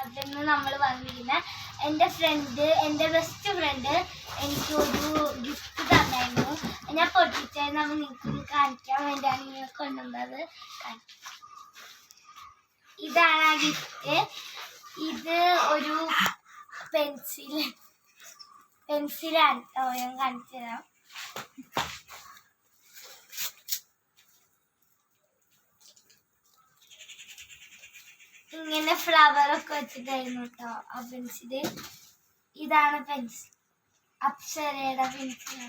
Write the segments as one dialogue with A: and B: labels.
A: അപ്പം ഇന്ന് നമ്മൾ വന്നിരിക്കുന്ന എൻ്റെ ബെസ്റ്റ് ഫ്രണ്ട് എനിക്കൊരു ഗിഫ്റ്റ് തന്നായിരുന്നു. ഞാൻ പൊട്ടിച്ചത് നമ്മൾ നിങ്ങൾക്ക് കാണിക്കാൻ വേണ്ടിയാണ് ഇങ്ങനെ കൊണ്ടുവന്നത്. ഇതാണ് ആ ഗിഫ്റ്റ്. ഇത് ഒരു പെൻസിലാണ് കേട്ടോ. ഞാൻ കാണിച്ചു തരാം. ഇങ്ങനെ ഫ്ലവറൊക്കെ വെച്ചിട്ടായിരുന്നു കേട്ടോ ആ പെൻസില്. ഇതാണ് പെൻസിൽ, അപ്സരയുടെ പെൻസിൽ.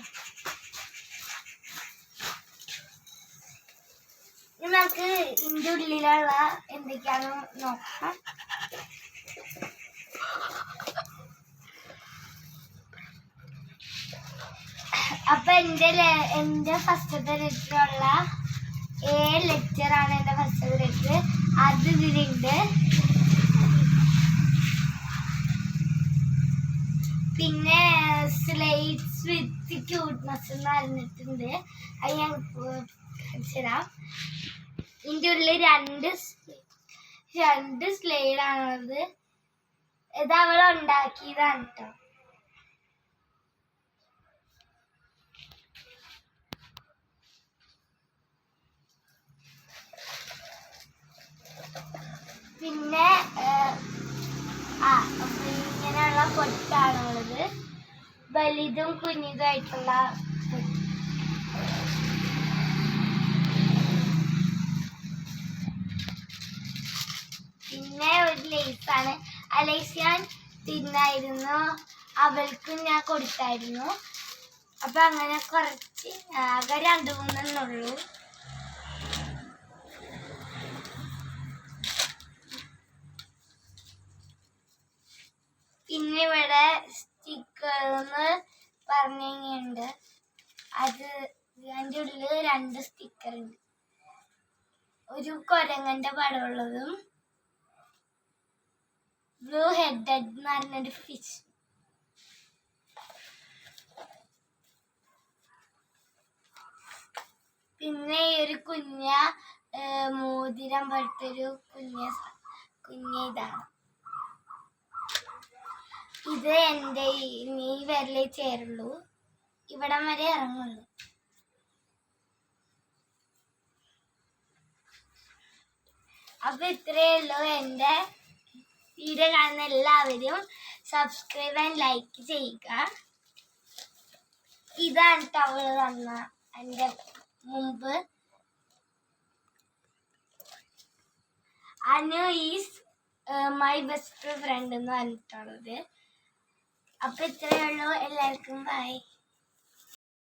A: നമുക്ക് ഇതിൻ്റെ ഉള്ളിലുള്ള എന്തൊക്കെയാണെന്ന് നോക്കാം. അപ്പൊ എൻ്റെ ഫസ്റ്റത്തെ ലെറ്ററുള്ള ലെറ്ററാണ് എൻ്റെ ഫസ്റ്റത്തെ ലെറ്റർ. അത് ഇതിലുണ്ട്. പിന്നെ സ്ലേറ്റ്സ് വിത്ത് ക്യൂട്ട്നെസ് എന്ന് പറഞ്ഞിട്ടുണ്ട്. അത് ഞാൻ കാണിച്ചു തരാം. ഇതിൻ്റെ ഉള്ളിൽ രണ്ട് സ്ലൈഡാണുള്ളത്. ഇത് അവൾ ഉണ്ടാക്കിയതാണ് കേട്ടോ. പിന്നെ ഇങ്ങനെയുള്ള പൊട്ടാണുള്ളത്. വലുതും കുഞ്ഞിതുമായിട്ടുള്ള പൊട്ട്. പിന്നെ ഒരു ലേസാണ്. ആ ലേസ് ഞാൻ തിന്നായിരുന്നു, അവൾക്കും ഞാൻ കൊടുത്തായിരുന്നു. അപ്പൊ അങ്ങനെ കുറച്ച് ആകെ 2-3 ഉള്ളൂ. പിന്നെ ഇവിടെ സ്റ്റിക്കർ എന്ന് പറഞ്ഞുണ്ട്. അത് അതിൻ്റെ ഉള്ളിൽ 2 സ്റ്റിക്കർ ഉണ്ട്. ഒരു കുരങ്ങന്റെ പടമുള്ളതും ബ്ലൂ ഹെഡഡ് എന്ന് പറഞ്ഞൊരു ഫിഷ്. പിന്നെ ഈ ഒരു മോതിരം പോലത്തൊരു ഇതാണ്. ഇത് എൻ്റെ ഈ വിരലേ ചേരുള്ളൂ, ഇവിടം വരെ ഇറങ്ങുള്ളൂ. അപ്പൊ ഇത്രയേ ഉള്ളൂ. എൻ്റെ വീഡിയോ കാണുന്ന എല്ലാവരും സബ്സ്ക്രൈബ് ആൻഡ് ലൈക്ക് ചെയ്യുക. ഇതാണ് അവൾ തന്ന എൻ്റെ മുമ്പ്. Anu is my best friend എന്ന് പറഞ്ഞിട്ടുള്ളത്. അപ്പൊ ഇത്രയേ ഉള്ളൂ. എല്ലാവർക്കും ബൈ.